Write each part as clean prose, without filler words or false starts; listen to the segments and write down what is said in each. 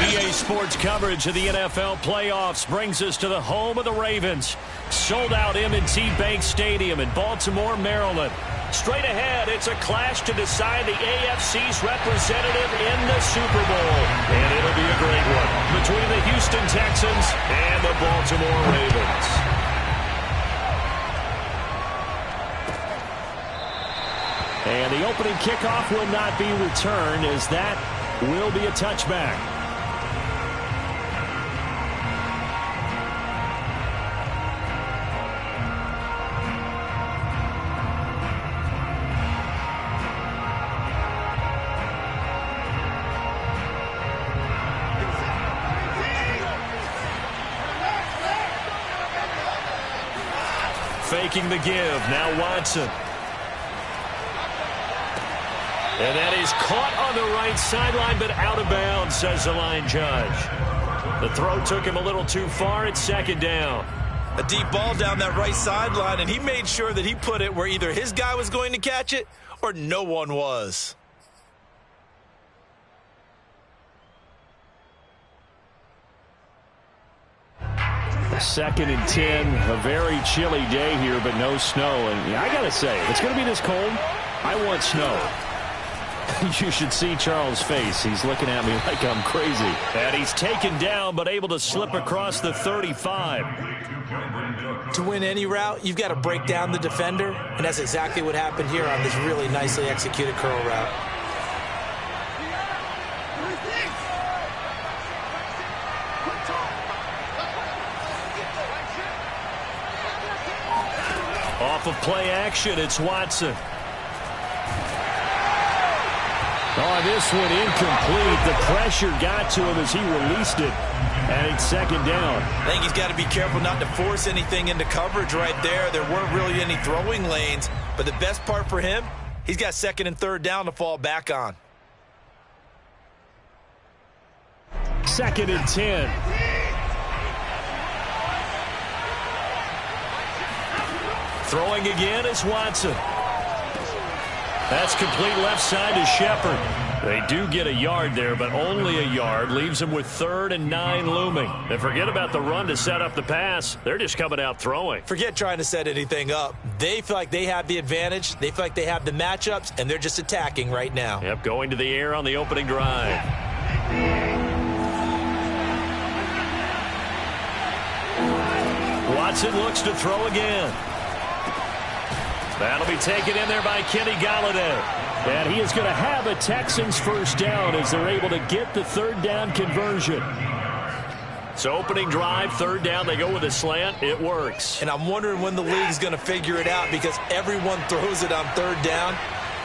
EA Sports coverage of the NFL playoffs brings us to the home of the Ravens. Sold out M&T Bank Stadium in Baltimore, Maryland. Straight ahead, it's a clash to decide the AFC's representative in the Super Bowl. And it'll be a great one between the Houston Texans and the Baltimore Ravens. And the opening kickoff will not be returned, as that will be a touchback. Faking the give. Now Watson. And that is caught on the right sideline, but out of bounds, says the line judge. The throw took him a little too far. It's second down. A deep ball down that right sideline, and he made sure that he put it where either his guy was going to catch it or no one was. Second and 10, a very chilly day here, but no snow. And I got to say, if it's going to be this cold, I want snow. You should see Charles' face. He's looking at me like I'm crazy. And he's taken down, but able to slip across the 35. To win any route, you've got to break down the defender, and that's exactly what happened here on this really nicely executed curl route. Off of play action, it's Watson. Oh, this one incomplete. The pressure got to him as he released it. And it's second down. I think he's got to be careful not to force anything into coverage right there. There weren't really any throwing lanes. But the best part for him, he's got second and third down to fall back on. Second and 10. Throwing again is Watson. That's complete left side to Shepard. They do get a yard there, but only a yard. Leaves them with 3rd and 9 looming. And forget about the run to set up the pass. They're just coming out throwing. Forget trying to set anything up. They feel like they have the advantage. They feel like they have the matchups, and they're just attacking right now. Yep, going to the air on the opening drive. Watson looks to throw again. That'll be taken in there by Kenny Galladay. And he is going to have a Texans first down as they're able to get the third down conversion. So opening drive, third down, they go with a slant. It works. And I'm wondering when the league's going to figure it out, because everyone throws it on third down.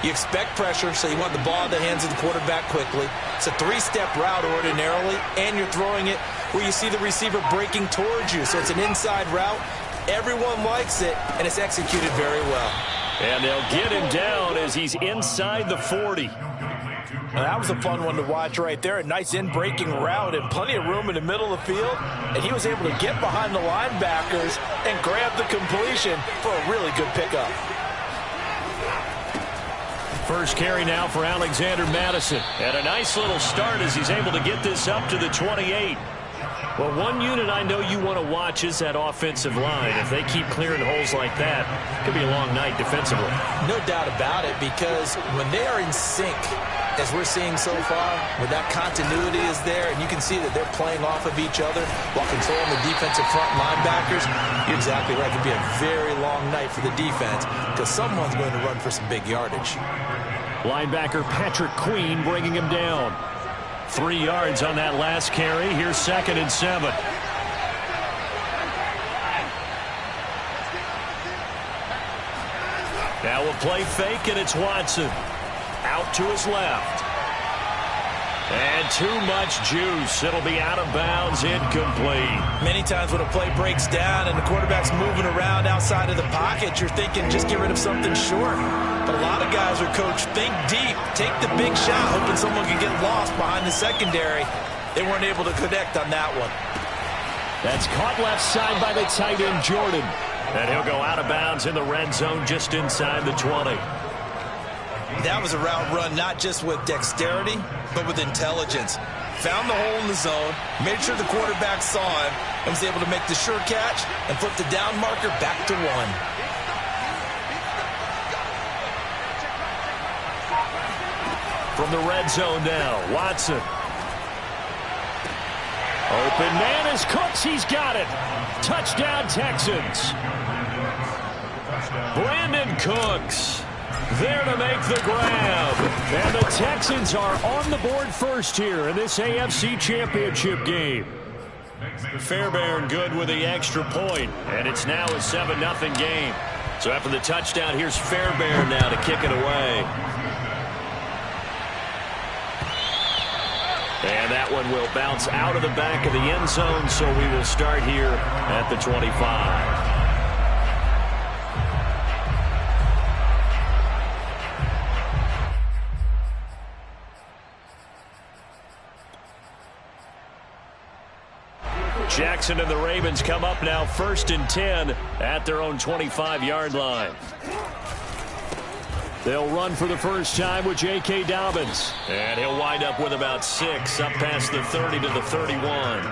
You expect pressure, so you want the ball in the hands of the quarterback quickly. It's a 3-step route ordinarily, and you're throwing it where you see the receiver breaking towards you. So it's an inside route. Everyone likes it, and it's executed very well. And they'll get him down as he's inside the 40. Now, that was a fun one to watch right there. A nice in-breaking route and plenty of room in the middle of the field. And he was able to get behind the linebackers and grab the completion for a really good pickup. First carry now for Alexander Madison. And a nice little start as he's able to get this up to the 28. Well, one unit I know you want to watch is that offensive line. If they keep clearing holes like that, it could be a long night defensively. No doubt about it, because when they are in sync, as we're seeing so far, where that continuity is there, and you can see that they're playing off of each other while controlling the defensive front linebackers, you're exactly right. It could be a very long night for the defense, because someone's going to run for some big yardage. Linebacker Patrick Queen bringing him down. 3 yards on that last carry. Here's 2nd and 7. Now we'll play fake, and it's Watson. Out to his left. And too much juice. It'll be out of bounds, incomplete. Many times when a play breaks down and the quarterback's moving around outside of the pocket, you're thinking just get rid of something short. But a lot of guys are coached, think deep, take the big shot, hoping someone can get lost behind the secondary. They weren't able to connect on that one. That's caught left side by the tight end, Jordan. And he'll go out of bounds in the red zone just inside the 20. That was a route run not just with dexterity, but with intelligence. Found the hole in the zone, made sure the quarterback saw him, and was able to make the sure catch and flip the down marker back to 1. From the red zone now, Watson. Open man is Cooks. He's got it. Touchdown, Texans. Brandon Cooks there to make the grab. And the Texans are on the board first here in this AFC Championship game. Fairbairn good with the extra point, and it's now a 7-0 game. So after the touchdown, here's Fairbairn now to kick it away. And that one will bounce out of the back of the end zone, so we will start here at the 25. Jackson and the Ravens come up now 1st and 10 at their own 25-yard line. They'll run for the first time with J.K. Dobbins. And he'll wind up with about 6 up past the 30 to the 31.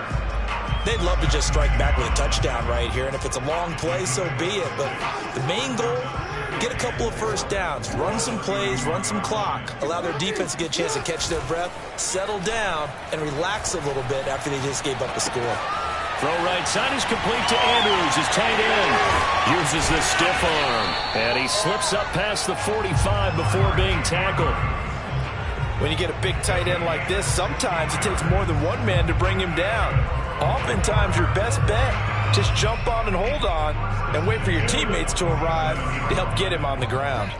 They'd love to just strike back with a touchdown right here. And if it's a long play, so be it. But the main goal, get a couple of first downs, run some plays, run some clock, allow their defense to get a chance to catch their breath, settle down, and relax a little bit after they just gave up the score. Throw right side is complete to Andrews. His tight end uses the stiff arm. And he slips up past the 45 before being tackled. When you get a big tight end like this, sometimes it takes more than one man to bring him down. Oftentimes your best bet, just jump on and hold on and wait for your teammates to arrive to help get him on the ground.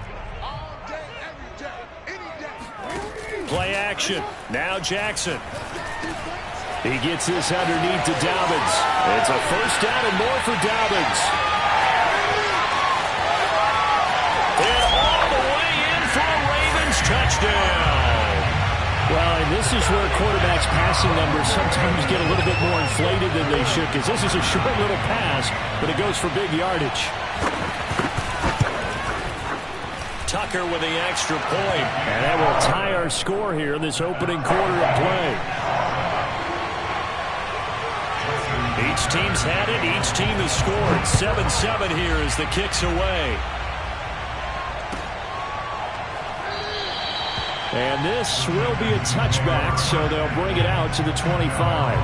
Play action. Now Jackson. He gets this underneath to Dobbins. It's a first down and more for Dobbins. And all the way in for a Ravens touchdown. Well, and this is where quarterbacks' passing numbers sometimes get a little bit more inflated than they should, because this is a short little pass, but it goes for big yardage. Tucker with the extra point. And that will tie our score here in this opening quarter of play. Each team's had it. Each team has scored. 7-7 here as the kick's away. And this will be a touchback, so they'll bring it out to the 25.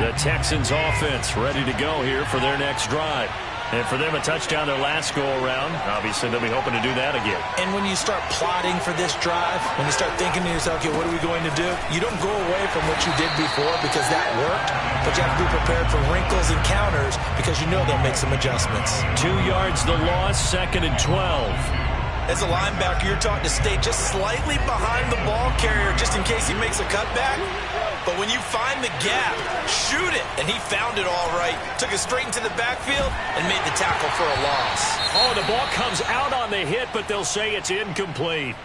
The Texans offense ready to go here for their next drive. And for them, a touchdown their last go-around. Obviously, they'll be hoping to do that again. And when you start plotting for this drive, when you start thinking to yourself, okay, what are we going to do? You don't go away from what you did before because that worked, but you have to be prepared for wrinkles and counters because you know they'll make some adjustments. 2 yards the loss, 2nd and 12. As a linebacker, you're taught to stay just slightly behind the ball carrier just in case he makes a cutback. But when you find the gap, shoot it. And he found it all right. Took it straight into the backfield and made the tackle for a loss. Oh, the ball comes out on the hit, but they'll say it's incomplete.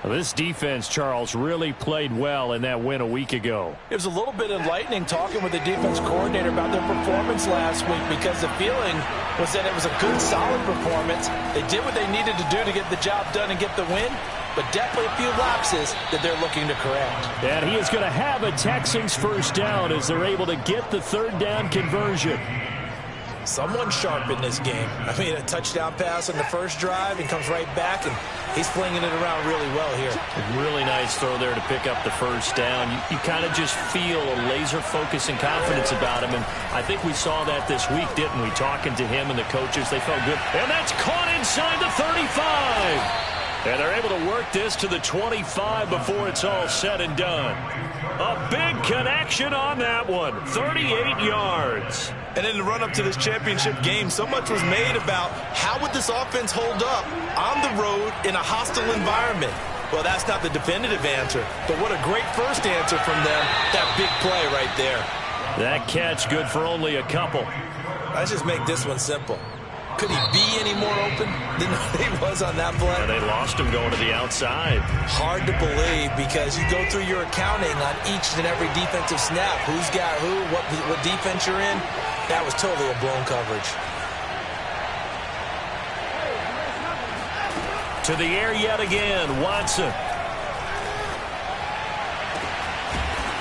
Well, this defense, Charles, really played well in that win a week ago. It was a little bit enlightening talking with the defense coordinator about their performance last week because the feeling was that it was a good, solid performance. They did what they needed to do to get the job done and get the win, but definitely a few lapses that they're looking to correct. And he is going to have a Texans first down as they're able to get the 3rd down conversion. Someone sharp in this game. I mean, a touchdown pass on the first drive and comes right back, and he's flinging it around really well here. A really nice throw there to pick up the first down. You kind of just feel a laser focus and confidence about him, and I think we saw that this week, didn't we? Talking to him and the coaches, they felt good. And that's caught inside the 35. And they're able to work this to the 25 before it's all said and done. A big connection on that one. 38 yards. And in the run-up to this championship game, so much was made about how would this offense hold up on the road in a hostile environment. Well, that's not the definitive answer, but what a great first answer from them. That big play right there. That catch good for only a couple. Let's just make this one simple. Could he be any more open than he was on that play? And they lost him going to the outside. Hard to believe because you go through your accounting on each and every defensive snap. Who's got who, what defense you're in. That was totally a blown coverage. To the air yet again, Watson.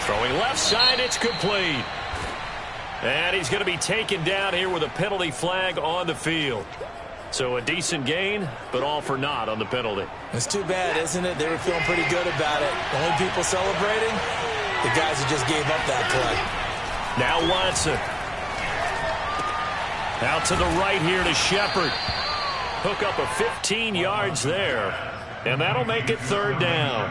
Throwing left side, it's complete. And he's going to be taken down here with a penalty flag on the field. So a decent gain, but all for naught on the penalty. It's too bad, isn't it? They were feeling pretty good about it. The only people celebrating, the guys who just gave up that play. Now Watson. Out to the right here to Shepard. Hook up of 15 yards there. And that'll make it third down.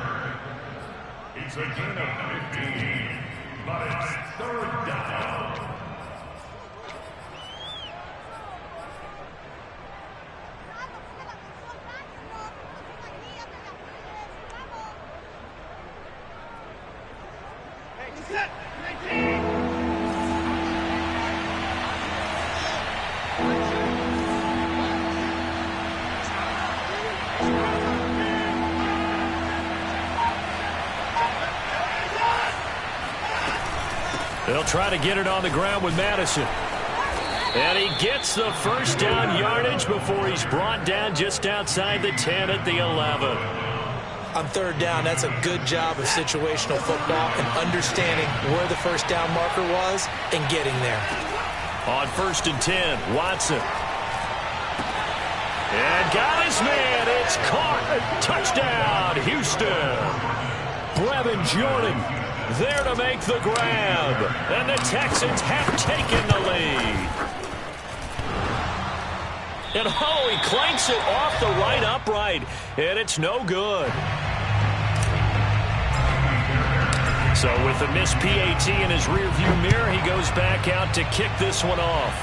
It's a gain of 15, but it's third down. They'll try to get it on the ground with Madison. And he gets the first down yardage before he's brought down just outside the 10 at the 11. On third down, that's a good job of situational football and understanding where the first down marker was and getting there. On 1st and 10, Watson. And got his man. It's caught. Touchdown, Houston. Brevin Jordan there to make the grab. And the Texans have taken the lead. And oh, he clanks it off the right upright. And it's no good. So with the missed PAT in his rearview mirror, he goes back out to kick this one off.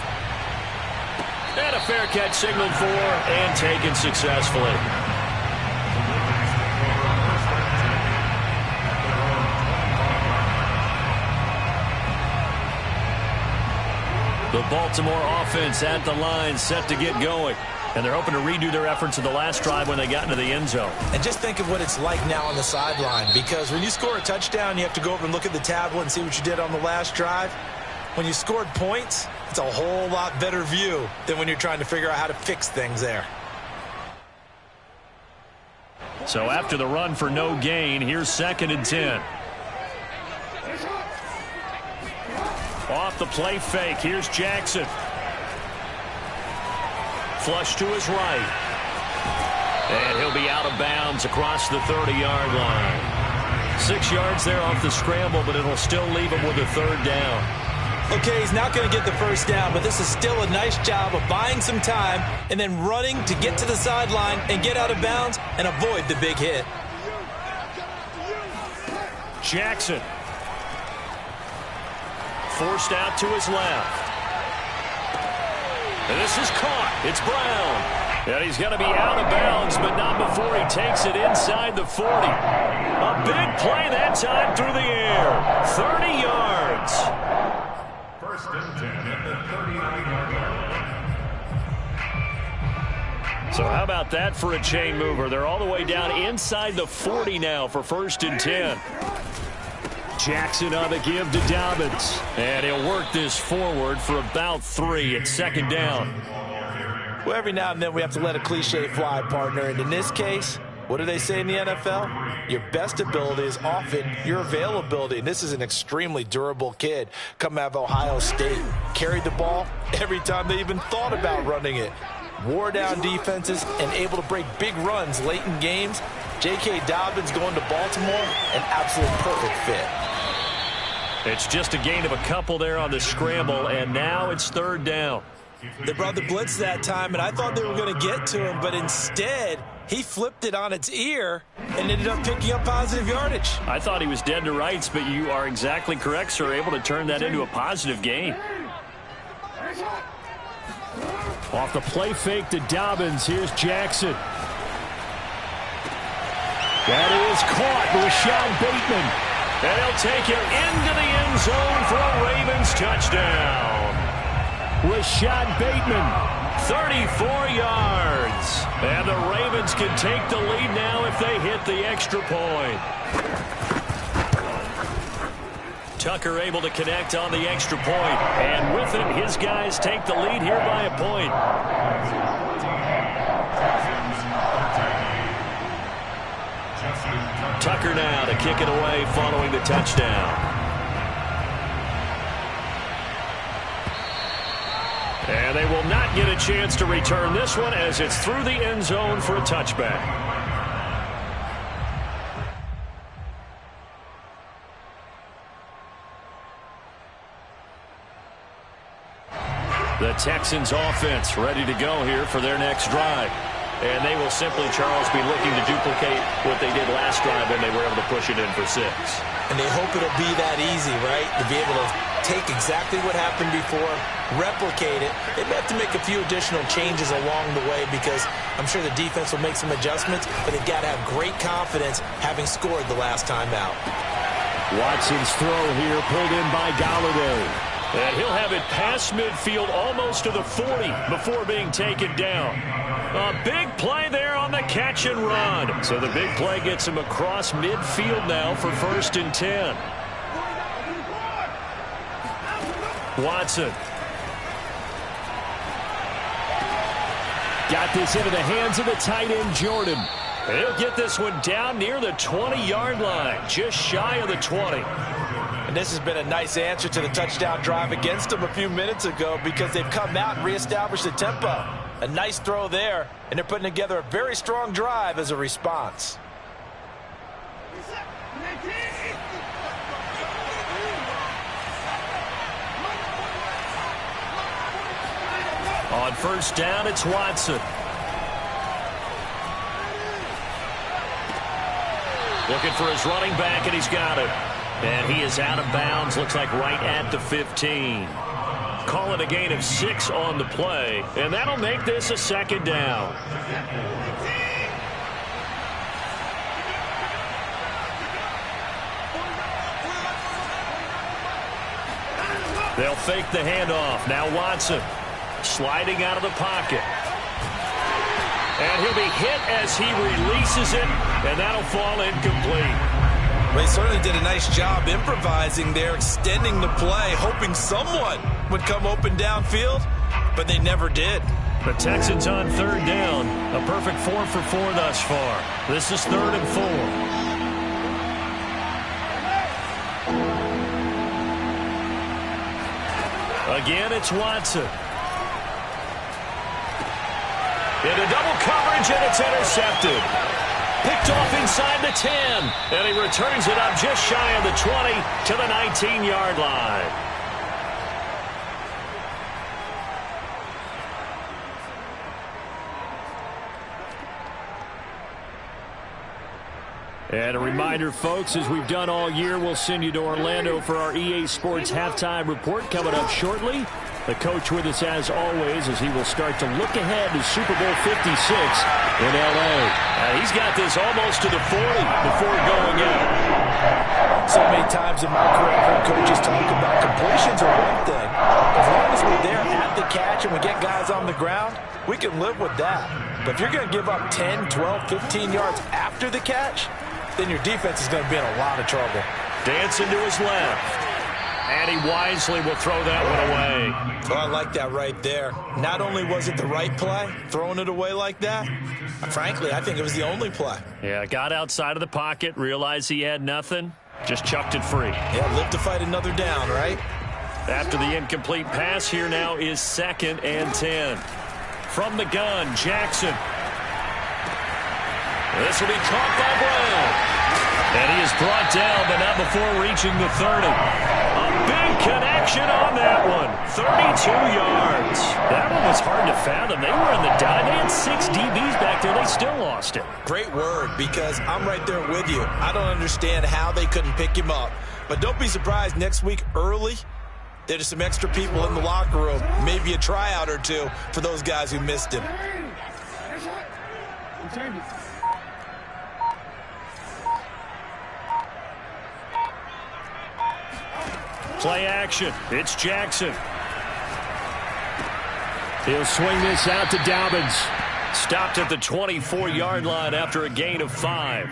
And a fair catch signaled for and taken successfully. The Baltimore offense at the line, set to get going. And they're hoping to redo their efforts in the last drive when they got into the end zone. And just think of what it's like now on the sideline, because when you score a touchdown, you have to go over and look at the tablet and see what you did on the last drive. When you scored points, it's a whole lot better view than when you're trying to figure out how to fix things there. So after the run for no gain, here's 2nd and 10. Off the play fake, here's Jackson. Flush to his right. And he'll be out of bounds across the 30-yard line. 6 yards there off the scramble, but it'll still leave him with a third down. Okay, he's not going to get the first down, but this is still a nice job of buying some time and then running to get to the sideline and get out of bounds and avoid the big hit. Jackson. Forced out to his left. And this is caught. It's Brown. And he's going to be out of bounds, but not before he takes it inside the 40. A big play that time through the air. 30 yards. 1st and 10 at the 39-yard line. So how about that for a chain mover? They're all the way down inside the 40 now for 1st and 10. Jackson on the give to Dobbins. And he'll work this forward for about 3 at 2nd down. Well, every now and then we have to let a cliche fly, partner. And in this case, what do they say in the NFL? Your best ability is often your availability. And this is an extremely durable kid coming out of Ohio State. Carried the ball every time they even thought about running it. Wore down defenses and able to break big runs late in games. J.K. Dobbins going to Baltimore, an absolute perfect fit. It's just a gain of a couple there on the scramble, and now it's 3rd down. They brought the blitz that time, and I thought they were going to get to him, but instead, he flipped it on its ear and ended up picking up positive yardage. I thought he was dead to rights, but you are exactly correct, sir, able to turn that into a positive gain. Off the play fake to Dobbins, here's Jackson. That is caught with Rashad Bateman. And he'll take it into the end zone for a Ravens touchdown. Rashad Bateman, 34 yards. And the Ravens can take the lead now if they hit the extra point. Tucker able to connect on the extra point. And with it, his guys take the lead here by a point. Tucker now to kick it away following the touchdown. And they will not get a chance to return this one as it's through the end zone for a touchback. The Texans offense ready to go here for their next drive. And they will simply, Charles, be looking to duplicate what they did last drive when they were able to push it in for 6. And they hope it'll be that easy, right? To be able to take exactly what happened before, replicate it. They may have to make a few additional changes along the way because I'm sure the defense will make some adjustments, but they've got to have great confidence having scored the last time out. Watson's throw here pulled in by Galladay. And he'll have it past midfield almost to the 40 before being taken down. A big play there on the catch and run. So the big play gets him across midfield now for 1st and 10. Watson. Got this into the hands of the tight end, Jordan. He'll get this one down near the 20-yard line, just shy of the 20. And this has been a nice answer to the touchdown drive against them a few minutes ago because they've come out and reestablished the tempo. A nice throw there, and they're putting together a very strong drive as a response. On 1st down, it's Watson. Looking for his running back, and he's got it. And he is out of bounds, looks like right at the 15. Call it a gain of 6 on the play, and that'll make this a 2nd down. They'll fake the handoff. Now Watson sliding out of the pocket. And he'll be hit as he releases it, and that'll fall incomplete. They certainly did a nice job improvising there, extending the play, hoping someone would come open downfield, but they never did. The Texans on 3rd down, a perfect 4 for 4 thus far. This is 3rd and 4. Again, it's Watson. Into double coverage, and it's intercepted. Picked off inside the 10, and he returns it up just shy of the 20 to the 19-yard line. And a reminder, folks, as we've done all year, we'll send you to Orlando for our EA Sports halftime report coming up shortly. The coach with us as always as he will start to look ahead to Super Bowl 56 in L.A. He's got this almost to the 40 before going out. So many times in my career I've heard coaches talk about completions are one thing. As long as we're there at the catch and we get guys on the ground, we can live with that. But if you're going to give up 10, 12, 15 yards after the catch, then your defense is going to be in a lot of trouble. Dancing to his left. And he wisely will throw that one away. Oh, I like that right there. Not only was it the right play, throwing it away like that, frankly, I think it was the only play. Yeah, got outside of the pocket, realized he had nothing, just chucked it free. Yeah, live to fight another down, right? After the incomplete pass, here now is 2nd and 10. From the gun, Jackson. This will be caught by Brown. And he is brought down, but not before reaching the 30. A big connection on that one. 32 yards. That one was hard to fathom. They were in the dive. They had 6 DBs back there. They still lost it. Great word, because I'm right there with you. I don't understand how they couldn't pick him up. But don't be surprised next week early, there's some extra people in the locker room. Maybe a tryout or two for those guys who missed him. Play action. It's Jackson. He'll swing this out to Dobbins. Stopped at the 24-yard line after a gain of 5.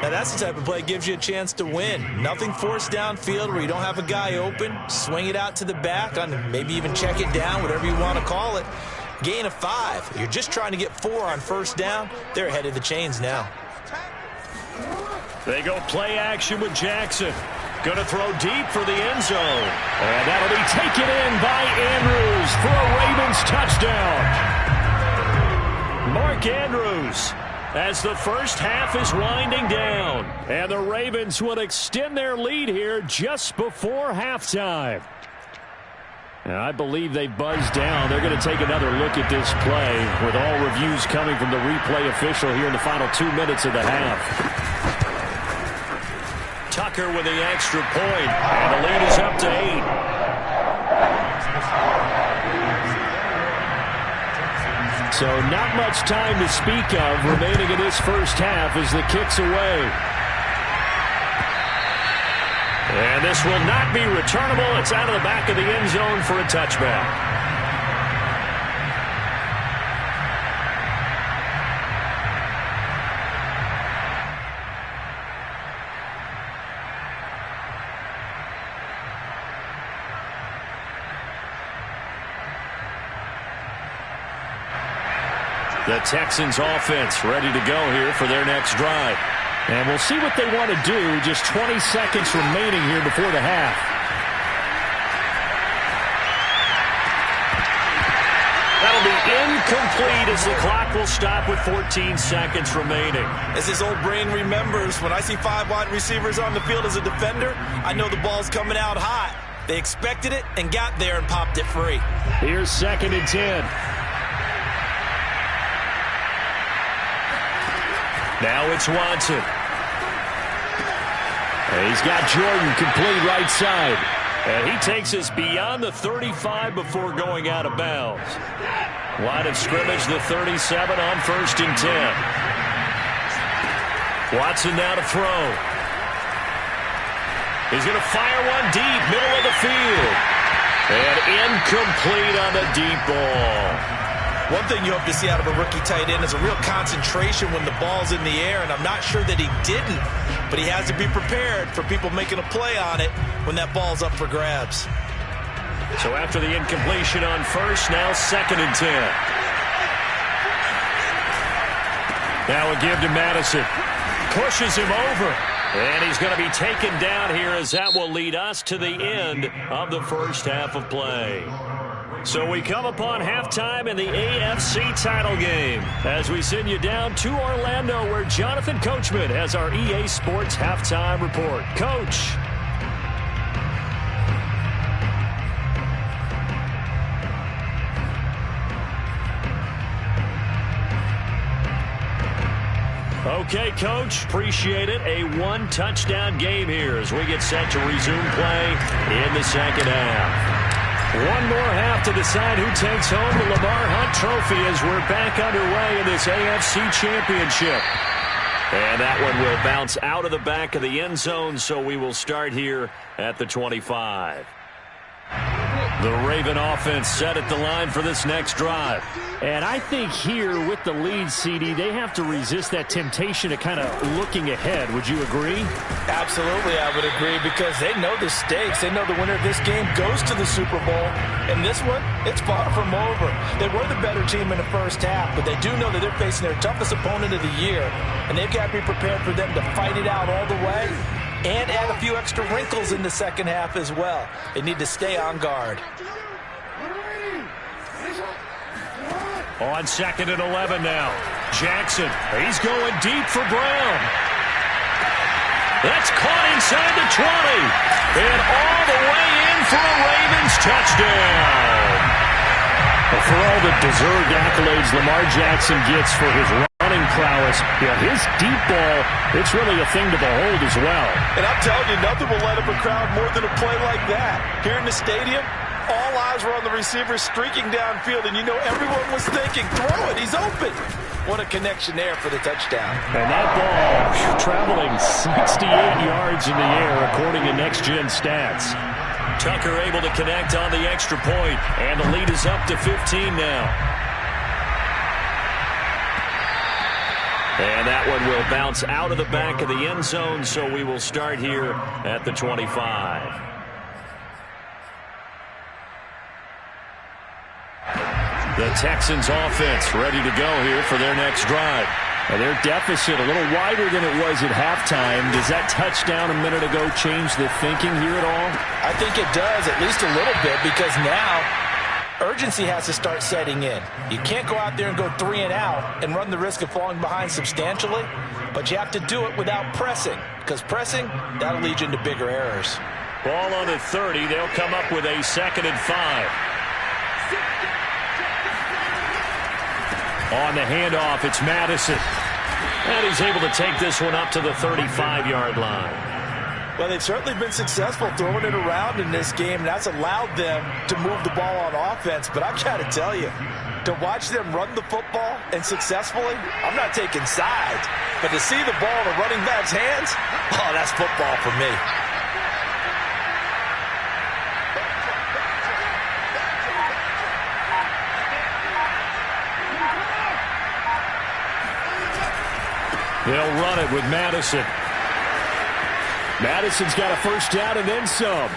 Now, that's the type of play that gives you a chance to win. Nothing forced downfield where you don't have a guy open. Swing it out to the back, maybe even check it down, whatever you want to call it. Gain of 5. You're just trying to get 4 on first down. They're ahead of the chains now. They go play action with Jackson. Going to throw deep for the end zone. And that'll be taken in by Andrews for a Ravens touchdown. Mark Andrews, as the first half is winding down. And the Ravens will extend their lead here just before halftime. And I believe they buzzed down. They're going to take another look at this play with all reviews coming from the replay official here in the final 2 minutes of the half. Tucker with the extra point, and the lead is up to 8. So not much time to speak of remaining in this first half as the kick's away. And this will not be returnable. It's out of the back of the end zone for a touchback. The Texans offense ready to go here for their next drive. And we'll see what they want to do. Just 20 seconds remaining here before the half. That'll be incomplete as the clock will stop with 14 seconds remaining. As his old brain remembers, when I see 5 wide receivers on the field as a defender, I know the ball's coming out hot. They expected it and got there and popped it free. Here's 2nd and 10. Now it's Watson. And he's got Jordan complete right side. And he takes us beyond the 35 before going out of bounds. Line of scrimmage, the 37 on 1st and 10. Watson now to throw. He's going to fire one deep, middle of the field. And incomplete on the deep ball. One thing you hope to see out of a rookie tight end is a real concentration when the ball's in the air, and I'm not sure that he didn't, but he has to be prepared for people making a play on it when that ball's up for grabs. So after the incompletion on 1st, now 2nd and 10. Now a give to Madison. Pushes him over. And he's going to be taken down here as that will lead us to the end of the first half of play. So we come upon halftime in the AFC title game as we send you down to Orlando where Jonathan Coachman has our EA Sports halftime report. Coach. Okay, Coach. Appreciate it. A 1-touchdown game here as we get set to resume play in the second half. One more half to decide who takes home the Lamar Hunt Trophy as we're back underway in this AFC Championship. And that one will bounce out of the back of the end zone, so we will start here at the 25. The Raven offense set at the line for this next drive. And I think here with the lead, CD, they have to resist that temptation of kind of looking ahead. Would you agree? Absolutely, I would agree, because they know the stakes. They know the winner of this game goes to the Super Bowl. And this one, it's far from over. They were the better team in the first half, but they do know that they're facing their toughest opponent of the year. And they've got to be prepared for them to fight it out all the way and add a few extra wrinkles in the second half as well. They need to stay on guard. On 2nd and 11 now. Jackson, he's going deep for Brown. That's caught inside the 20. And all the way in for a Ravens touchdown. Well, for all the deserved accolades Lamar Jackson gets for his running prowess, his deep ball, it's really a thing to behold as well. And I'm telling you, nothing will light up a crowd more than a play like that. Here in the stadium, all eyes were on the receiver streaking downfield, and you know everyone was thinking, throw it, he's open. What a connection there for the touchdown. And that ball traveling 68 yards in the air, according to Next Gen Stats. Tucker able to connect on the extra point, and the lead is up to 15 now. And that that one will bounce out of the back of the end zone, so we will start here at the 25. The Texans offense ready to go here for their next drive. And their deficit a little wider than it was at halftime. Does that touchdown a minute ago change the thinking here at all? I think it does, at least a little bit, because now urgency has to start setting in. You can't go out there and go 3 and out and run the risk of falling behind substantially, but you have to do it without pressing, because pressing, that'll lead you into bigger errors. Ball on the 30. They'll come up with a 2nd and 5. On the handoff, it's Madison. And he's able to take this one up to the 35-yard line. Well, they've certainly been successful throwing it around in this game, and that's allowed them to move the ball on offense. But I've got to tell you, to watch them run the football and successfully, I'm not taking sides, but to see the ball in a running back's hands, oh, that's football for me. They'll run it with Madison. Madison's got a first down and then some.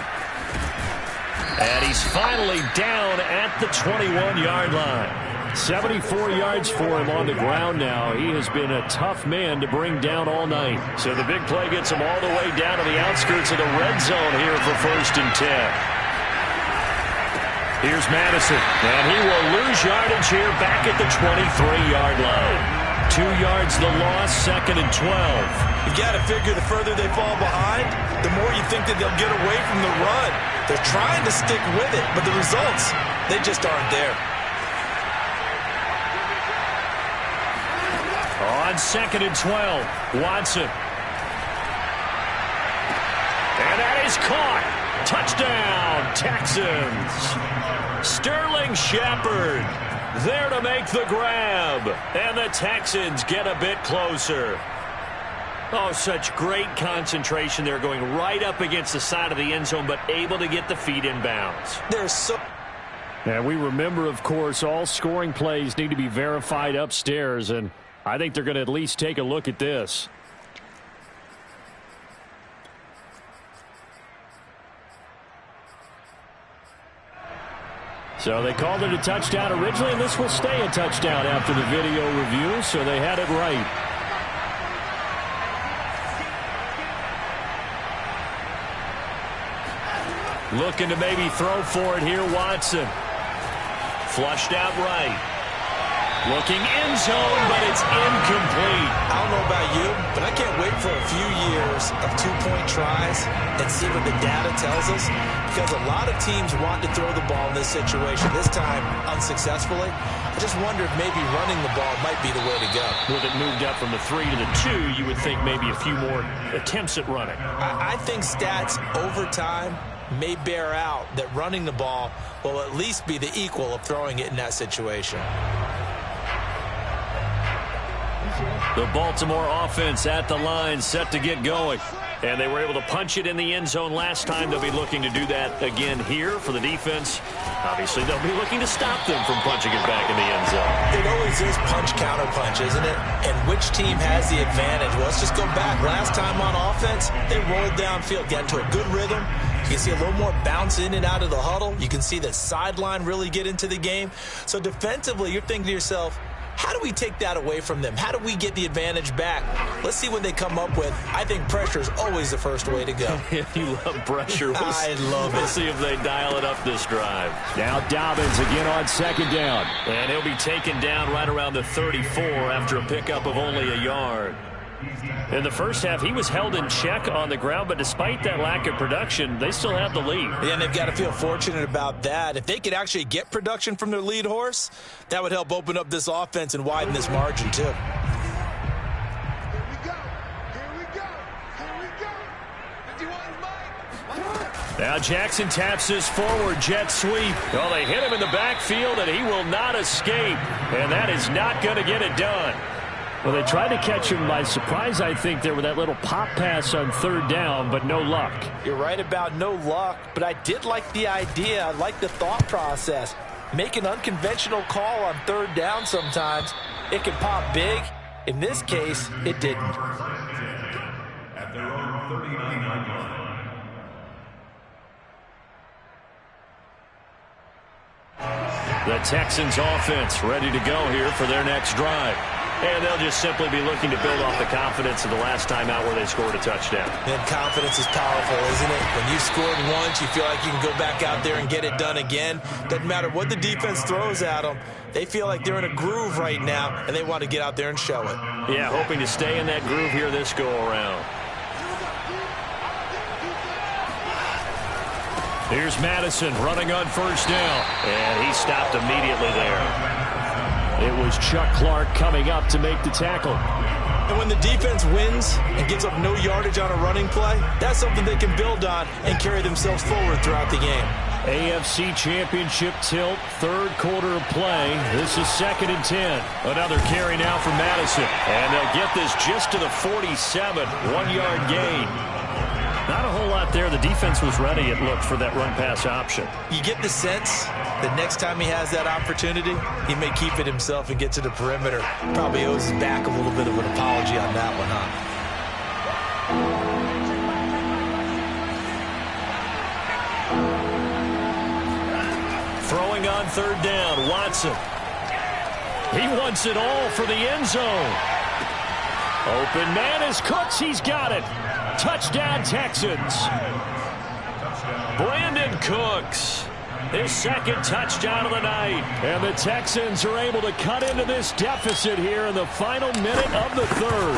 And he's finally down at the 21-yard line. 74 yards for him on the ground now. He has been a tough man to bring down all night. So the big play gets him all the way down to the outskirts of the red zone here for 1st and 10. Here's Madison, and he will lose yardage here back at the 23-yard line. 2 yards the loss, 2nd and 12. You've got to figure the further they fall behind, the more you think that they'll get away from the run. They're trying to stick with it, but the results, they just aren't there. On 2nd and 12, Watson. And that is caught. Touchdown, Texans. Sterling Shepard there to make the grab. And the Texans get a bit closer. Oh, such great concentration. They're going right up against the side of the end zone, but able to get the feet in bounds. They're so... And we remember, of course, all scoring plays need to be verified upstairs, and I think they're going to at least take a look at this. So they called it a touchdown originally, and this will stay a touchdown after the video review, so they had it right. Looking to maybe throw for it here, Watson. Flushed out right. Looking end zone, but it's incomplete. I don't know about you, but I can't wait for a few years of two-point tries and see what the data tells us, because a lot of teams want to throw the ball in this situation, this time unsuccessfully. I just wonder if maybe running the ball might be the way to go. With it moved up from the 3 to the 2, you would think maybe a few more attempts at running. I think stats over time may bear out that running the ball will at least be the equal of throwing it in that situation. The Baltimore offense at the line, set to get going. And they were able to punch it in the end zone last time. They'll be looking to do that again here for the defense. Obviously, they'll be looking to stop them from punching it back in the end zone. It always is punch-counter-punch, isn't it? And which team has the advantage? Well, let's just go back. Last time on offense, they rolled downfield, got into a good rhythm. You can see a little more bounce in and out of the huddle. You can see the sideline really get into the game. So defensively, you're thinking to yourself, how do we take that away from them? How do we get the advantage back? Let's see what they come up with. I think pressure is always the first way to go. You love pressure. I love it. We'll see if they dial it up this drive. Now Dobbins again on second down. And he'll be taken down right around the 34 after a pickup of only a yard. In the first half, he was held in check on the ground, but despite that lack of production, they still have the lead. Yeah, and they've got to feel fortunate about that. If they could actually get production from their lead horse, that would help open up this offense and widen this margin, too. Here we go. Here we go. Here we go. 51 Mike. Now Jackson taps his forward jet sweep. Well, they hit him in the backfield, and he will not escape. And that is not going to get it done. Well, they tried to catch him by surprise, I think, there with that little pop pass on third down, but no luck. You're right about no luck, but I did like the idea. I like the thought process. Make an unconventional call on third down sometimes. It can pop big, In this case, it didn't. At their own 39-yard line. The Texans offense ready to go here for their next drive. And they'll just simply be looking to build off the confidence of the last time out where they scored a touchdown. And confidence is powerful, isn't it? When you scored once, you feel like you can go back out there and get it done again. Doesn't matter what the defense throws at them. They feel like they're in a groove right now, and they want to get out there and show it. Yeah, hoping to stay in that groove here this go-around. Here's Madison running on first down. And he stopped immediately there. It was Chuck Clark coming up to make the tackle. And when the defense wins and gives up no yardage on a running play, that's something they can build on and carry themselves forward throughout the game. AFC Championship tilt, third quarter of play. This is 2nd and 10. Another carry now for Madison. And they'll get this just to the 47, 1-yard gain. Not a whole lot there. The defense was ready, it looked, for that run-pass option. You get the sense that next time he has that opportunity, he may keep it himself and get to the perimeter. Probably owes his back a little bit of an apology on that one, huh? Throwing on third down, Watson. He wants it all for the end zone. Open man is Cooks. He's got it. Touchdown, Texans. Brandon Cooks, his second touchdown of the night. And the Texans are able to cut into this deficit here in the final minute of the third.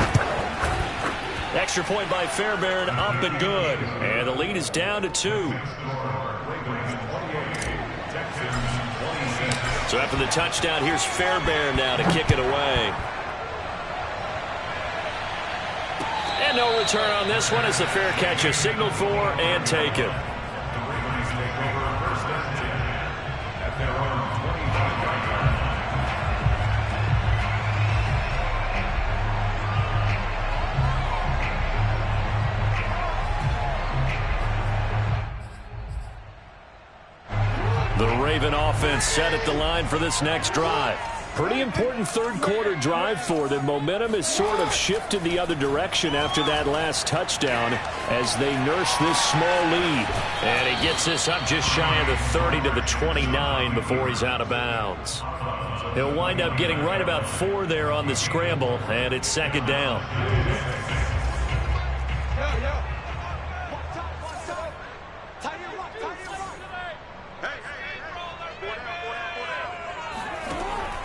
Extra point by Fairbairn, up and good. And the lead is down to 2. So after the touchdown, here's Fairbairn now to kick it away. And no return on this one as the fair catch is signaled for and taken. The Raven offense set at the line for this next drive. Pretty important third quarter drive for them. Momentum has sort of shifted the other direction after that last touchdown as they nurse this small lead. And he gets this up just shy of the 30 to the 29 before he's out of bounds. He'll wind up getting right about 4 there on the scramble, and it's 2nd down.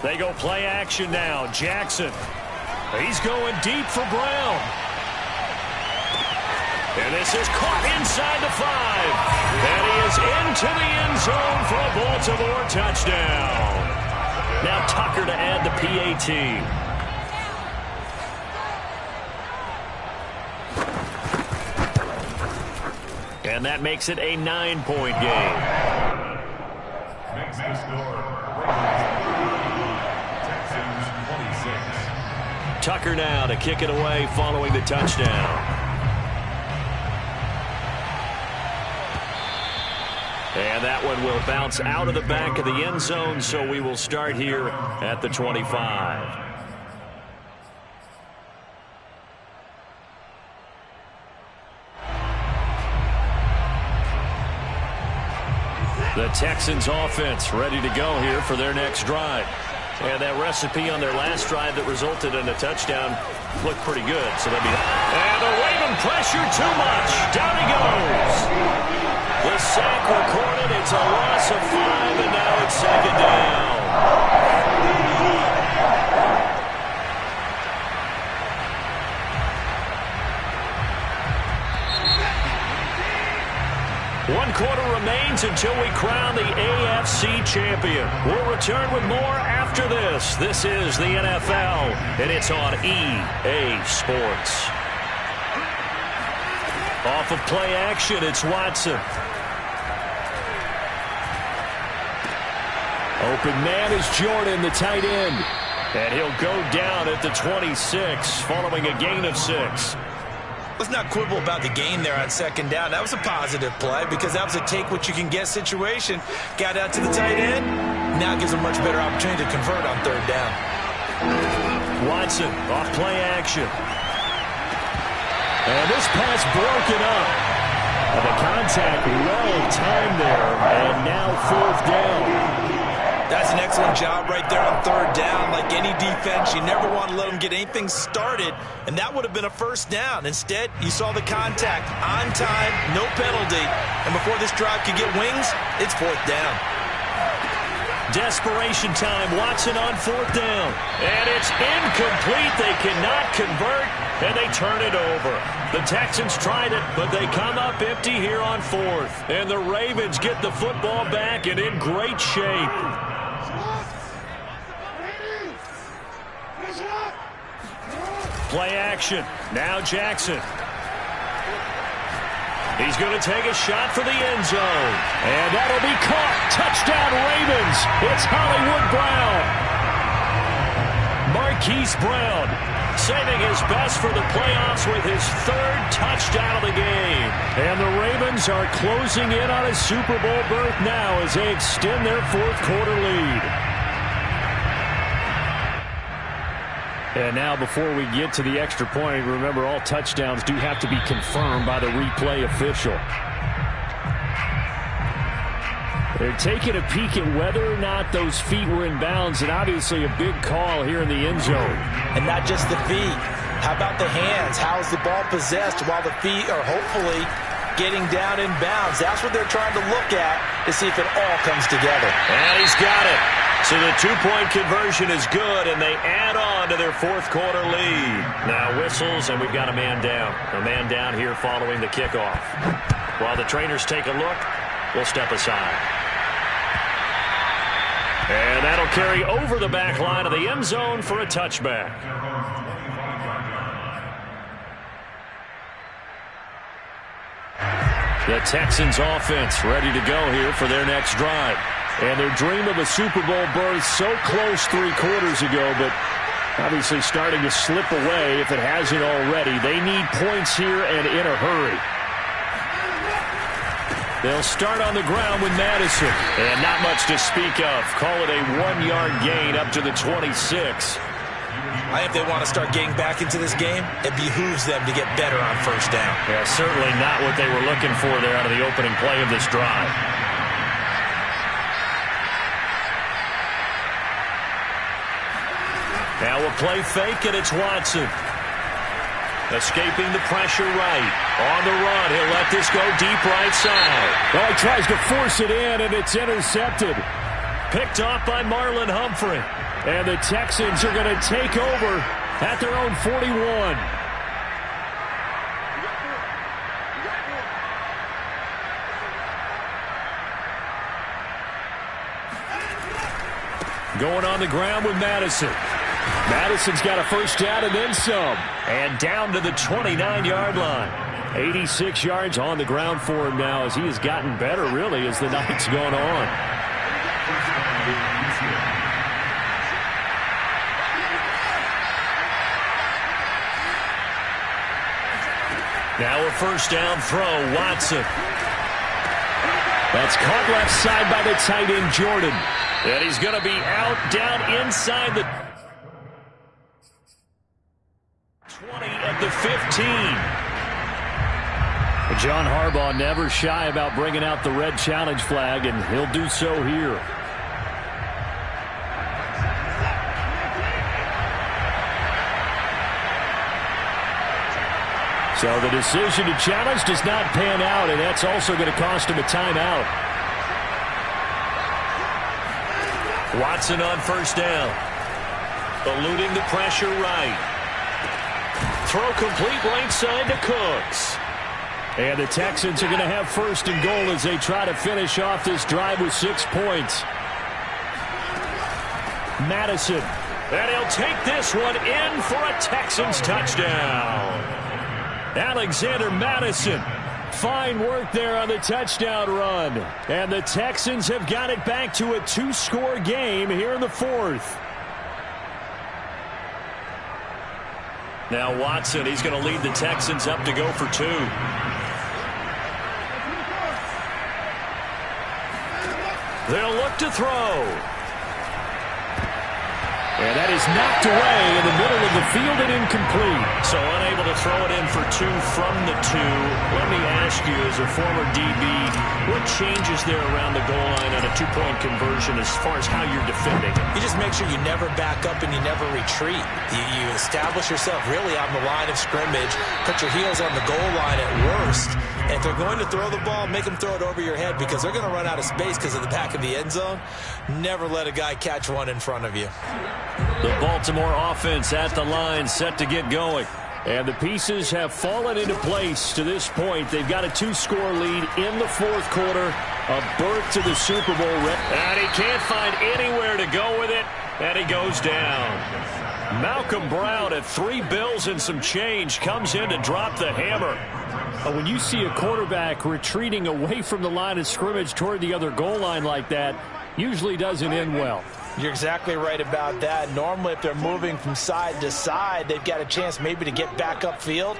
They go play action now. Jackson. He's going deep for Brown. And this is caught inside the 5. And he is into the end zone for a Baltimore touchdown. Now Tucker to add the PAT. And that makes it a 9-point game. Makes the score. Tucker now to kick it away following the touchdown. And that one will bounce out of the back of the end zone, so we will start here at the 25. The Texans offense ready to go here for their next drive. And that recipe on their last drive that resulted in a touchdown looked pretty good. So they'll be. And the Raven pressure too much. Down he goes. The sack recorded. It's a loss of 5, and now it's 2nd down. One quarter remains until we crown the AFC champion. We'll return with more after this. This is the NFL, and it's on EA Sports. Off of play action, it's Watson. Open man is Jordan, the tight end. And he'll go down at the 26, following a gain of 6. Let's not quibble about the gain there on 2nd down. That was a positive play because that was a take-what-you-can-get situation. Got out to the tight end. Now gives a much better opportunity to convert on 3rd down. Watson off play action. And this pass broken up. And the contact well timed there, and now 4th down. That's an excellent job right there on 3rd down. Like any defense, you never want to let them get anything started, and that would have been a 1st down. Instead, you saw the contact on time, no penalty, and before this drive could get wings, it's 4th down. Desperation time. Watson on 4th down. And it's incomplete. They cannot convert, and they turn it over. The Texans tried it, but they come up empty here on 4th. And the Ravens get the football back and in great shape. Play action. Now Jackson. He's going to take a shot for the end zone. And that'll be caught. Touchdown Ravens. It's Hollywood Brown. Marquise Brown saving his best for the playoffs with his 3rd touchdown of the game. And the Ravens are closing in on a Super Bowl berth now as they extend their 4th quarter lead. And now before we get to the extra point, remember all touchdowns do have to be confirmed by the replay official. They're taking a peek at whether or not those feet were in bounds, and obviously a big call here in the end zone. And not just the feet. How about the hands? How is the ball possessed while the feet are hopefully getting down in bounds? That's what they're trying to look at to see if it all comes together. And he's got it. So the 2-point conversion is good, and they add on to their 4th quarter lead. Now whistles, and we've got a man down. A man down here following the kickoff. While the trainers take a look, we'll step aside. And that'll carry over the back line of the end zone for a touchback. The Texans offense ready to go here for their next drive. And their dream of a Super Bowl berth so close 3 quarters ago, but obviously starting to slip away if it hasn't already. They need points here and in a hurry. They'll start on the ground with Madison. And not much to speak of. Call it a 1-yard gain up to the 26. I think they want to start getting back into this game. It behooves them to get better on 1st down. Yeah, certainly not what they were looking for there out of the opening play of this drive. Now a play fake, and it's Watson. Escaping the pressure right. On the run, he'll let this go deep right side. Oh, he tries to force it in, and it's intercepted. Picked off by Marlon Humphrey. And the Texans are going to take over at their own 41. Going on the ground with Madison. Madison's got a 1st down and then some. And down to the 29-yard line. 86 yards on the ground for him now as he has gotten better, really, as the night's gone on. Now a 1st down throw, Watson. That's caught left side by the tight end, Jordan. And he's going to be out down inside the 20 at the 15. John Harbaugh never shy about bringing out the red challenge flag, and he'll do so here. So the decision to challenge does not pan out, and that's also going to cost him a timeout. Watson on 1st down. Eluding the pressure right. Throw complete right side to Cooks. And the Texans are going to have 1st and goal as they try to finish off this drive with 6 points. Madison. And he'll take this one in for a Texans touchdown. Alexander Madison. Fine work there on the touchdown run. And the Texans have got it back to a 2-score game here in the 4th. Now Watson, he's going to lead the Texans up to go for 2. They'll look to throw. And that is knocked away in the middle of the field and incomplete. So unable to throw it in for 2 from the 2. Let me ask you, as a former DB, what changes there around the goal line on a 2-point conversion as far as how you're defending it? You just make sure you never back up and you never retreat. You establish yourself really on the line of scrimmage, put your heels on the goal line at worst. And if they're going to throw the ball, make them throw it over your head because they're going to run out of space because of the back of the end zone. Never let a guy catch one in front of you. The Baltimore offense at the line, set to get going. And the pieces have fallen into place to this point. They've got a 2-score lead in the 4th quarter. A berth to the Super Bowl. And he can't find anywhere to go with it. And he goes down. Malcolm Brown at $3 bills and some change comes in to drop the hammer. When you see a quarterback retreating away from the line of scrimmage toward the other goal line like that, usually doesn't end well. You're exactly right about that. Normally, if they're moving from side to side, they've got a chance maybe to get back upfield.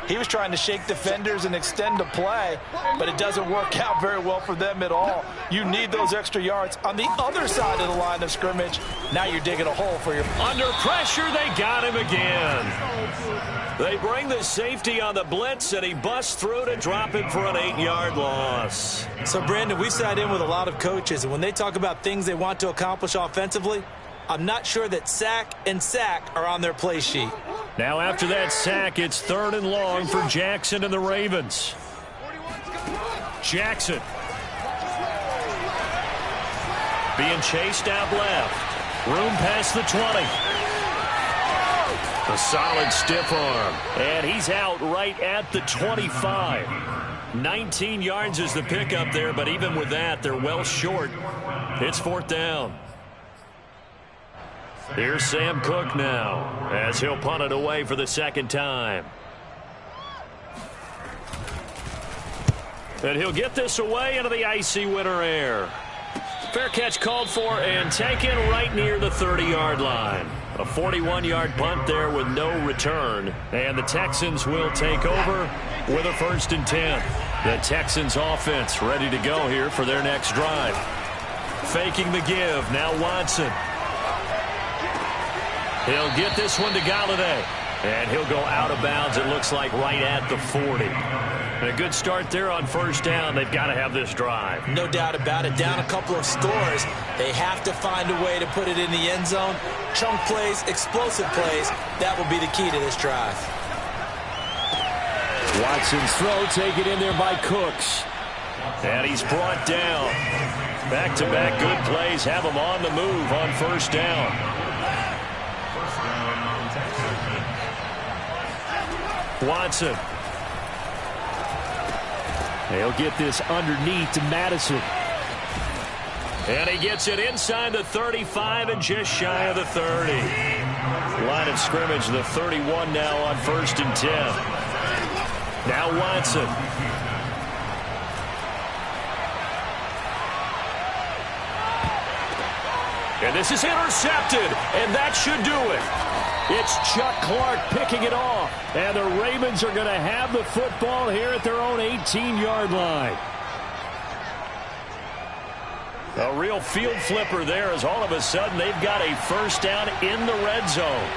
He was trying to shake defenders and extend the play, but it doesn't work out very well for them at all. You need those extra yards on the other side of the line of scrimmage. Now you're digging a hole for your... Under pressure, they got him again. They bring the safety on the blitz, and he busts through to drop him for an 8-yard loss. So, Brandon, we've sat in with a lot of coaches, and when they talk about things they want to accomplish offensively, I'm not sure that sack and sack are on their play sheet. Now after that sack, it's 3rd and long for Jackson and the Ravens. Jackson being chased out left. Room past the 20. A solid stiff arm. And he's out right at the 25. 19 yards is the pickup there, but even with that, they're well short. It's 4th down. Here's Sam Cook now as he'll punt it away for the 2nd time. And he'll get this away into the icy winter air. Fair catch called for and taken right near the 30-yard line. A 41-yard punt there with no return. And the Texans will take over with a 1st and 10. The Texans offense ready to go here for their next drive. Faking the give. Now Watson. He'll get this one to Galladay. And he'll go out of bounds, it looks like, right at the 40. And a good start there on 1st down. They've got to have this drive. No doubt about it. Down a couple of scores. They have to find a way to put it in the end zone. Chunk plays, explosive plays. That will be the key to this drive. Watson's throw taken in there by Cooks. And he's brought down. Back-to-back good plays have him on the move on 1st down. Watson. They'll get this underneath to Madison. And he gets it inside the 35 and just shy of the 30. Line of scrimmage, the 31 now on 1st and 10. Now Watson. And this is intercepted, and that should do it. It's Chuck Clark picking it off. And the Ravens are going to have the football here at their own 18-yard line. A real field flipper there as all of a sudden they've got a 1st down in the red zone.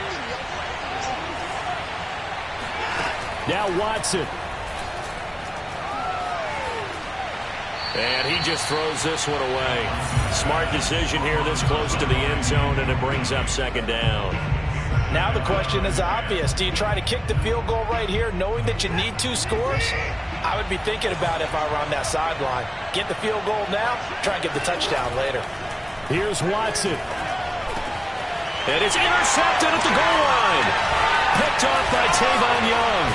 Now Watson. And he just throws this one away. Smart decision here this close to the end zone, and it brings up 2nd down. Now the question is obvious. Do you try to kick the field goal right here knowing that you need 2 scores? I would be thinking about it if I were on that sideline. Get the field goal now, try and get the touchdown later. Here's Watson. And it's intercepted at the goal line. Picked off by Tavon Young.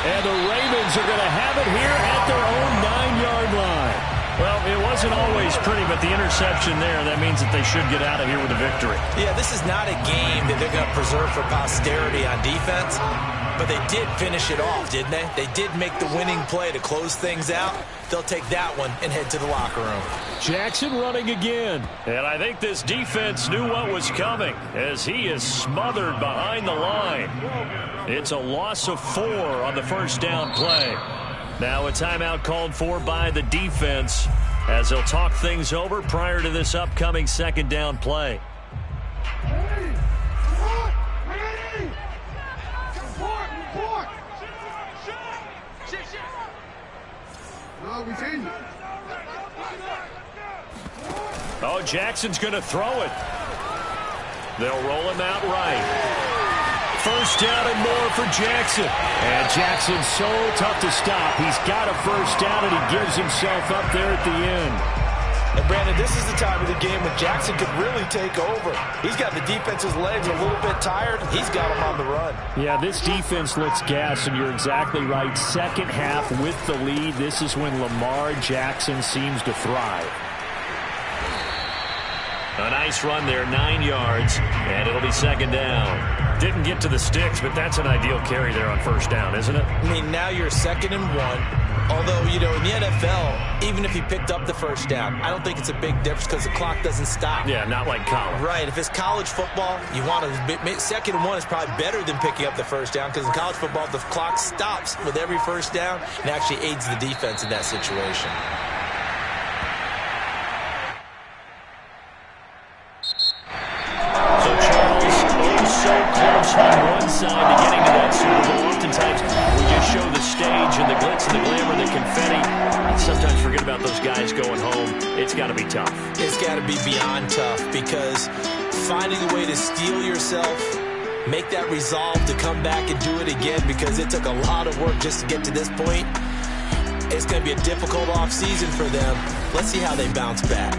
And the Ravens are going to have it here at their own 9-yard line. Well, it wasn't always pretty, but the interception there, that means that they should get out of here with a victory. Yeah, this is not a game that they're going to preserve for posterity on defense, but they did finish it off, didn't they? They did make the winning play to close things out. They'll take that one and head to the locker room. Jackson running again. And I think this defense knew what was coming as he is smothered behind the line. It's a loss of 4 on the 1st down play. Now a timeout called for by the defense as they'll talk things over prior to this upcoming 2nd down play. Jackson's going to throw it. They'll roll him out right. First down and more for Jackson. And Jackson's so tough to stop. He's got a first down, and he gives himself up there at the end. And, Brandon, this is the time of the game when Jackson could really take over. He's got the defense's legs a little bit tired. He's got him on the run. Yeah, this defense looks gassed, and you're exactly right. Second half with the lead, this is when Lamar Jackson seems to thrive. A nice run there, 9 yards, and it'll be second down. Didn't get to the sticks, but that's an ideal carry there on first down, isn't it? I mean, now you're 2nd and 1. Although, you know, in the NFL, even if he picked up the first down, I don't think it's a big difference because the clock doesn't stop. Yeah, not like college. Right. If it's college football, you want to 2nd and 1 is probably better than picking up the first down because in college football, the clock stops with every first down and actually aids the defense in that situation. So close on one side to getting to that Super Bowl. Oftentimes, we just show the stage and the glitz and the glamour, the confetti, and sometimes forget about those guys going home. It's got to be tough. It's got to be beyond tough because finding a way to steel yourself, make that resolve to come back and do it again because it took a lot of work just to get to this point. It's going to be a difficult offseason for them. Let's see how they bounce back.